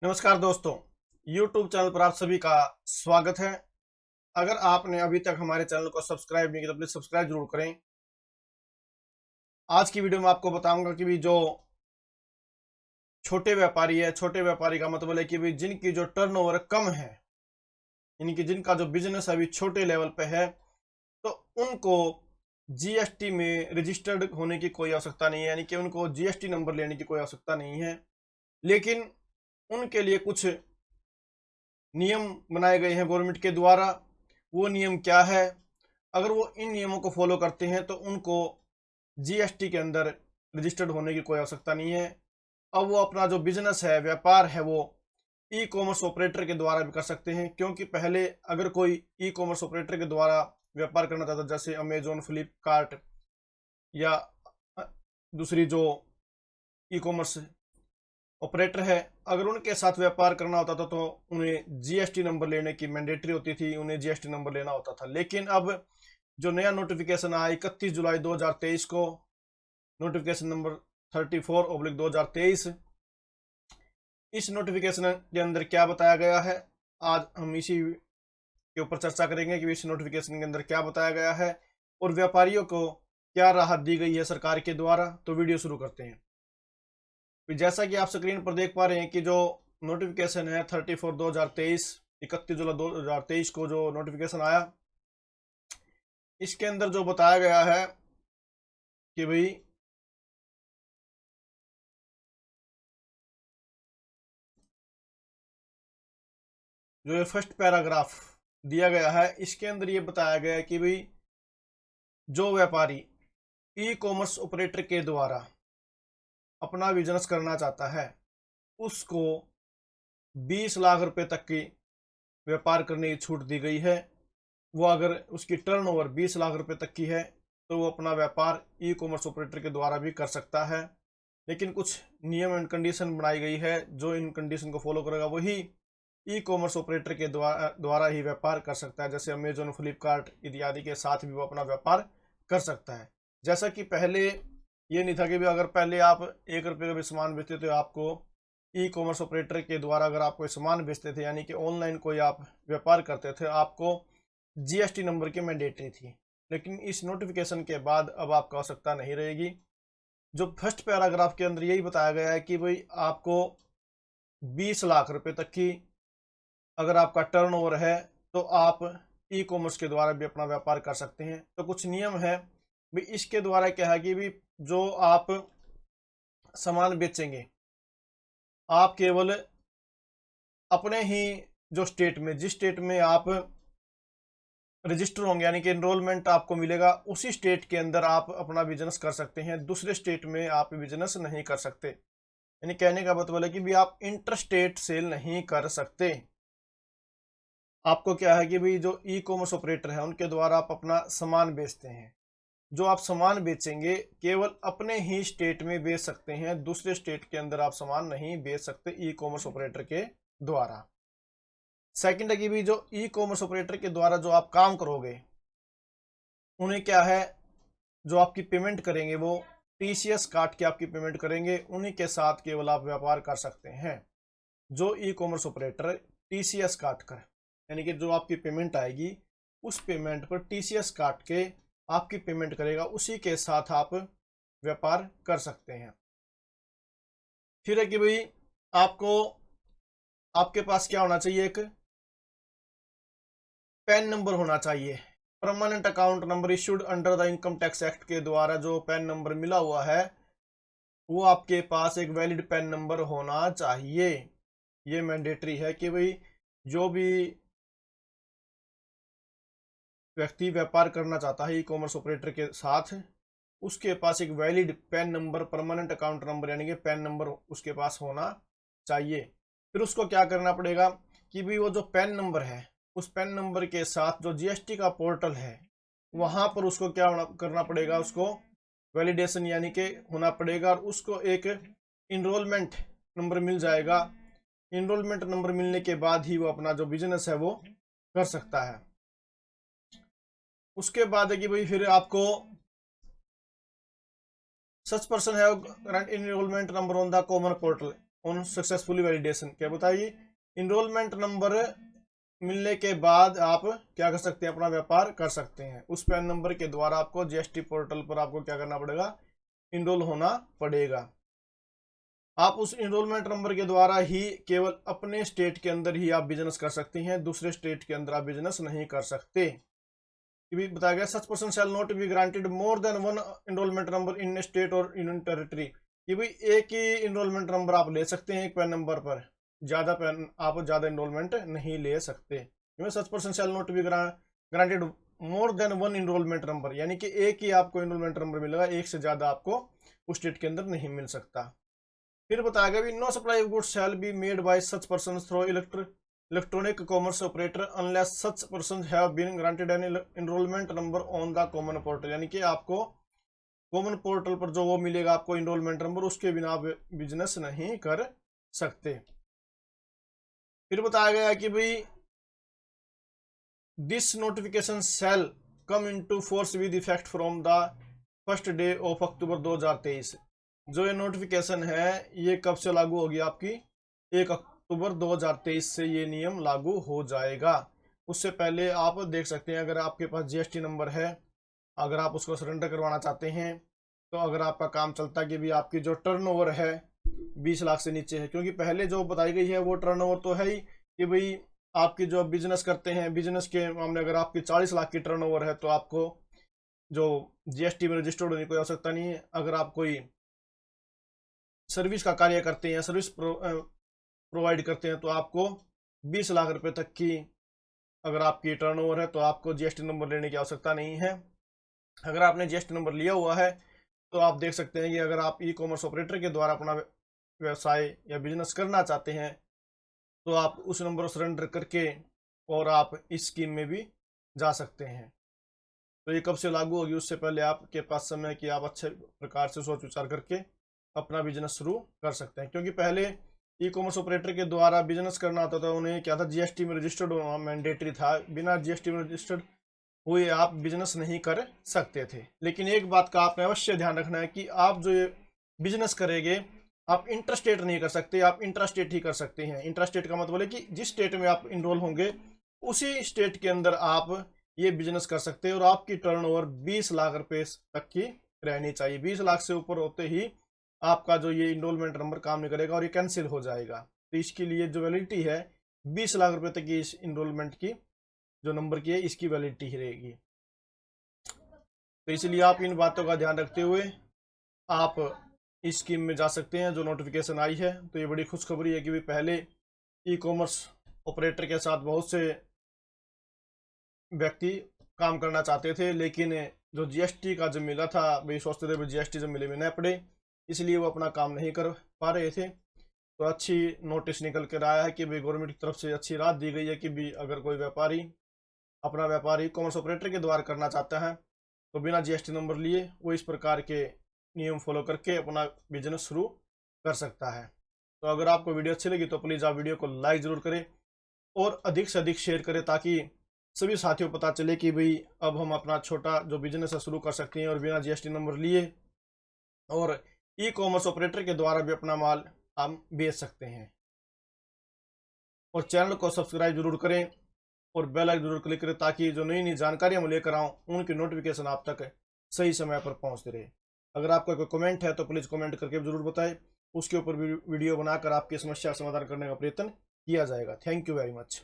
नमस्कार दोस्तों, YouTube channel पर आप सभी का स्वागत है। अगर आपने अभी तक हमारे चैनल को सब्सक्राइब नहीं किया तो प्लीज सब्सक्राइब जरूर करें। आज की वीडियो में आपको बताऊंगा कि भी जो छोटे व्यापारी है, छोटे व्यापारी का मतलब है कि भी जिनकी जो टर्नओवर कम है, यानी कि जिनका जो बिजनेस अभी छोटे लेवल पे है, तो उनको जीएसटी में रजिस्टर्ड होने की कोई आवश्यकता नहीं है, यानी कि उनको जीएसटी नंबर लेने की कोई आवश्यकता नहीं है। लेकिन उनके लिए कुछ नियम बनाए गए हैं गवर्नमेंट के द्वारा। वो नियम क्या है? अगर वो इन नियमों को फॉलो करते हैं तो उनको जीएसटी के अंदर रजिस्टर्ड होने की कोई आवश्यकता नहीं है। अब वो अपना जो बिजनेस है, व्यापार है, वो ई कॉमर्स ऑपरेटर के द्वारा भी कर सकते हैं। क्योंकि पहले अगर कोई ई कॉमर्स ऑपरेटर के द्वारा व्यापार करना चाहता, जैसे अमेजोन, फ्लिपकार्ट या दूसरी जो ई कॉमर्स ऑपरेटर है, अगर उनके साथ व्यापार करना होता था तो उन्हें जीएसटी नंबर लेने की मैंडेटरी होती थी, उन्हें जीएसटी नंबर लेना होता था। लेकिन अब जो नया नोटिफिकेशन आया 31 जुलाई 2023 को, नोटिफिकेशन नंबर 34/2023, इस नोटिफिकेशन के अंदर क्या बताया गया है, आज हम इसी के ऊपर चर्चा करेंगे कि इस नोटिफिकेशन के अंदर क्या बताया गया है और व्यापारियों को क्या राहत दी गई है सरकार के द्वारा। तो वीडियो शुरू करते हैं। जैसा कि आप स्क्रीन पर देख पा रहे हैं कि जो नोटिफिकेशन है 34/2023, 31 जुलाई 2023 को जो नोटिफिकेशन आया, इसके अंदर जो बताया गया है कि भाई जो ये फर्स्ट पैराग्राफ दिया गया है, इसके अंदर ये बताया गया है कि भाई जो व्यापारी ई कॉमर्स ऑपरेटर के द्वारा अपना बिजनेस करना चाहता है, उसको 20 लाख रुपए तक की व्यापार करने की छूट दी गई है। वो अगर उसकी टर्नओवर 20 लाख रुपए तक की है तो वो अपना व्यापार ई कॉमर्स ऑपरेटर के द्वारा भी कर सकता है। लेकिन कुछ नियम एंड कंडीशन बनाई गई है, जो इन कंडीशन को फॉलो करेगा वही ई कॉमर्स ऑपरेटर के द्वारा ही व्यापार कर सकता है। जैसे अमेजोन, फ्लिपकार्ट इत्यादि के साथ भी वो अपना व्यापार कर सकता है। जैसा कि पहले ये नहीं था कि भी अगर पहले आप 1 रुपये का भी सामान बेचते थे, आपको ई कॉमर्स ऑपरेटर के द्वारा अगर आप कोई सामान बेचते थे, यानी कि ऑनलाइन कोई आप व्यापार करते थे, आपको जीएसटी नंबर की मैंडेटरी थी। लेकिन इस नोटिफिकेशन के बाद अब आपको आवश्यकता नहीं रहेगी। जो फर्स्ट पैराग्राफ के अंदर यही बताया गया है कि भाई आपको 20 लाख रुपए तक की अगर आपका टर्नओवर है तो आप ई कॉमर्स के द्वारा भी अपना व्यापार कर सकते हैं। तो कुछ नियम है भी, इसके द्वारा क्या है कि भी जो आप सामान बेचेंगे, आप केवल अपने ही जो स्टेट में, जिस स्टेट में आप रजिस्टर होंगे, यानी कि एनरोलमेंट आपको मिलेगा, उसी स्टेट के अंदर आप अपना बिजनेस कर सकते हैं। दूसरे स्टेट में आप बिजनेस नहीं कर सकते। यानी कहने का मतलब है कि भी आप इंटर स्टेट सेल नहीं कर सकते। आपको क्या है कि भाई जो ई कॉमर्स ऑपरेटर है उनके द्वारा आप अपना सामान बेचते हैं, जो आप सामान बेचेंगे केवल अपने ही स्टेट में बेच सकते हैं। दूसरे स्टेट के अंदर आप सामान नहीं बेच सकते ई कॉमर्स ऑपरेटर के द्वारा। सेकंड है कि भी जो ई कॉमर्स ऑपरेटर के द्वारा जो आप काम करोगे, उन्हें क्या है, जो आपकी पेमेंट करेंगे वो टीसीएस काट के आपकी पेमेंट करेंगे, उन्हीं के साथ केवल आप व्यापार कर सकते हैं। जो ई कॉमर्स ऑपरेटर टीसीएस काट कर, यानी कि जो आपकी पेमेंट आएगी उस पेमेंट पर टीसीएस काट के आपकी पेमेंट करेगा, उसी के साथ आप व्यापार कर सकते हैं। फिर है कि भाई आपको, आपके पास क्या होना चाहिए, एक पैन नंबर होना चाहिए। Permanent account number issued under the income tax act के द्वारा जो पैन नंबर मिला हुआ है, वो आपके पास एक वैलिड पैन नंबर होना चाहिए। ये मैंडेटरी है कि भाई जो भी व्यक्ति व्यापार करना चाहता है ई कॉमर्स ऑपरेटर के साथ, उसके पास एक valid pan number, permanent account number यानी कि पैन नंबर उसके पास होना चाहिए। फिर उसको क्या करना पड़ेगा कि भी वो जो पैन नंबर है, उस पैन नंबर के साथ जो जीएसटी का पोर्टल है, वहां पर उसको क्या करना पड़ेगा, उसको वैलिडेशन यानी कि होना पड़ेगा, और उसको एक इनरोलमेंट नंबर मिल जाएगा। इनरोलमेंट नंबर मिलने के बाद ही वो अपना जो बिजनेस है वो कर सकता है। उसके बाद है कि भाई फिर आपको सच पर्सन है current enrolment number on the common portal, on successfully validation. क्या बताइए, इनरोलमेंट नंबर मिलने के बाद आप क्या कर सकते हैं, अपना व्यापार कर सकते हैं। उस पैन नंबर के द्वारा आपको जीएसटी पोर्टल पर आपको क्या करना पड़ेगा, इनरोल होना पड़ेगा। आप उस इनरोलमेंट नंबर के द्वारा ही केवल अपने स्टेट के अंदर ही आप बिजनेस कर सकते हैं, दूसरे स्टेट के अंदर आप बिजनेस नहीं कर सकते। भी बताया गया such person shall not be granted more than one enrolment number in state और यूनियन टेरिटरी। कि भाई एक ही इनरोलमेंट नंबर आप ले सकते हैं एक पैन नंबर पर, ज्यादा पैन आप ज्यादा इनरोलमेंट नहीं ले सकते। Such person shall not be granted more than one enrolment number, यानी कि एक ही आपको इनरोलमेंट नंबर मिलेगा, एक से ज्यादा आपको उस स्टेट के अंदर नहीं मिल सकता। फिर बताया गया no supply of goods shall be made by such person through electronic commerce operator unless such person have been granted an enrolment number on the common portal. यानी कि आपको कॉमन पोर्टल पर जो वो मिलेगा आपको इनरोलमेंट नंबर, उसके बिना आप बिजनेस नहीं कर सकते। फिर बताया गया कि भाई this notification shall come into force with effect from the first day of October 2023। जो ये नोटिफिकेशन है ये कब से लागू होगी, आपकी 1 अक्टूबर 2023 से ये नियम लागू हो जाएगा। उससे पहले आप देख सकते हैं, अगर आपके पास जीएसटी नंबर है, अगर आप उसको सरेंडर करवाना चाहते हैं, तो अगर आपका काम चलता है कि भी आपकी जो टर्नओवर है 20 लाख से नीचे है, क्योंकि पहले जो बताई गई है वो टर्नओवर तो है ही कि भाई आपकी जो बिजनेस करते हैं, बिजनेस के मामले अगर आपकी 40 लाख की टर्नओवर है तो आपको जो जीएसटी में रजिस्टर्ड होने की कोई आवश्यकता नहीं है। अगर आप कोई सर्विस का कार्य करते हैं, सर्विस प्रोवाइड करते हैं, तो आपको 20 लाख रुपए तक की अगर आपकी टर्नओवर है तो आपको जीएसटी नंबर लेने की आवश्यकता नहीं है। अगर आपने जीएसटी नंबर लिया हुआ है तो आप देख सकते हैं कि अगर आप ई कॉमर्स ऑपरेटर के द्वारा अपना व्यवसाय या बिजनेस करना चाहते हैं तो आप उस नंबर को सरेंडर करके और आप इस स्कीम में भी जा सकते हैं। तो ये कब से लागू होगी, उससे पहले आपके पास समय कि आप अच्छे प्रकार से सोच विचार करके अपना बिजनेस शुरू कर सकते हैं। क्योंकि पहले ई कॉमर्स ऑपरेटर के द्वारा बिजनेस करना होता था, उन्हें क्या था, जीएसटी में रजिस्टर्ड होना मैंडेटरी था। बिना जीएसटी में रजिस्टर्ड हुए आप बिजनेस नहीं कर सकते थे। लेकिन एक बात का आपने अवश्य ध्यान रखना है कि आप जो ये बिजनेस करेंगे आप इंटरस्टेट नहीं कर सकते, आप इंट्रास्टेट ही कर सकते हैं। इंट्रास्टेट का मतलब है कि जिस स्टेट में आप इनरोल होंगे उसी स्टेट के अंदर आप ये बिजनेस कर सकते हैं और आपकी टर्नओवर 20 लाख रुपए तक की रहनी चाहिए। 20 लाख से ऊपर होते ही आपका जो ये इनरोलमेंट नंबर काम नहीं करेगा और ये कैंसिल हो जाएगा। तो इसके लिए जो वैलिडिटी है 20 लाख रुपए तक की इस इनरोलमेंट की जो नंबर की है इसकी वैलिडिटी ही रहेगी। तो इसलिए आप इन बातों का ध्यान रखते हुए आप इस स्कीम में जा सकते हैं जो नोटिफिकेशन आई है। तो ये बड़ी खुशखबरी है कि भी पहले ई कॉमर्स ऑपरेटर के साथ बहुत से व्यक्ति काम करना चाहते थे, लेकिन जो जीएसटी का जब मिला था भाई सोचते थे जीएसटी जब मिले में न पड़े, इसलिए वो अपना काम नहीं कर पा रहे थे। तो अच्छी नोटिस निकल कर आया है कि भाई गवर्नमेंट की तरफ से अच्छी राहत दी गई है कि भी अगर कोई व्यापारी अपना व्यापार ई कॉमर्स ऑपरेटर के द्वारा करना चाहता है तो बिना जीएसटी नंबर लिए वो इस प्रकार के नियम फॉलो करके अपना बिजनेस शुरू कर सकता है। तो अगर आपको वीडियो अच्छी लगी तो प्लीज़ आप वीडियो को लाइक ज़रूर करें और अधिक से अधिक शेयर करें, ताकि सभी साथियों को पता चले कि भाई अब हम अपना छोटा जो बिजनेस है शुरू कर सकते हैं और बिना जीएसटी नंबर लिए और ई कॉमर्स ऑपरेटर के द्वारा भी अपना माल हम बेच सकते हैं। और चैनल को सब्सक्राइब जरूर करें और बेल आइकन जरूर क्लिक करें, ताकि जो नई नई जानकारियां मैं लेकर आऊँ उनकी नोटिफिकेशन आप तक सही समय पर पहुंचते रहे। अगर आपका कोई कमेंट है तो प्लीज़ कमेंट करके जरूर बताएं, उसके ऊपर वीडियो बनाकर आपकी समस्या का समाधान करने का प्रयत्न किया जाएगा। Thank you very much.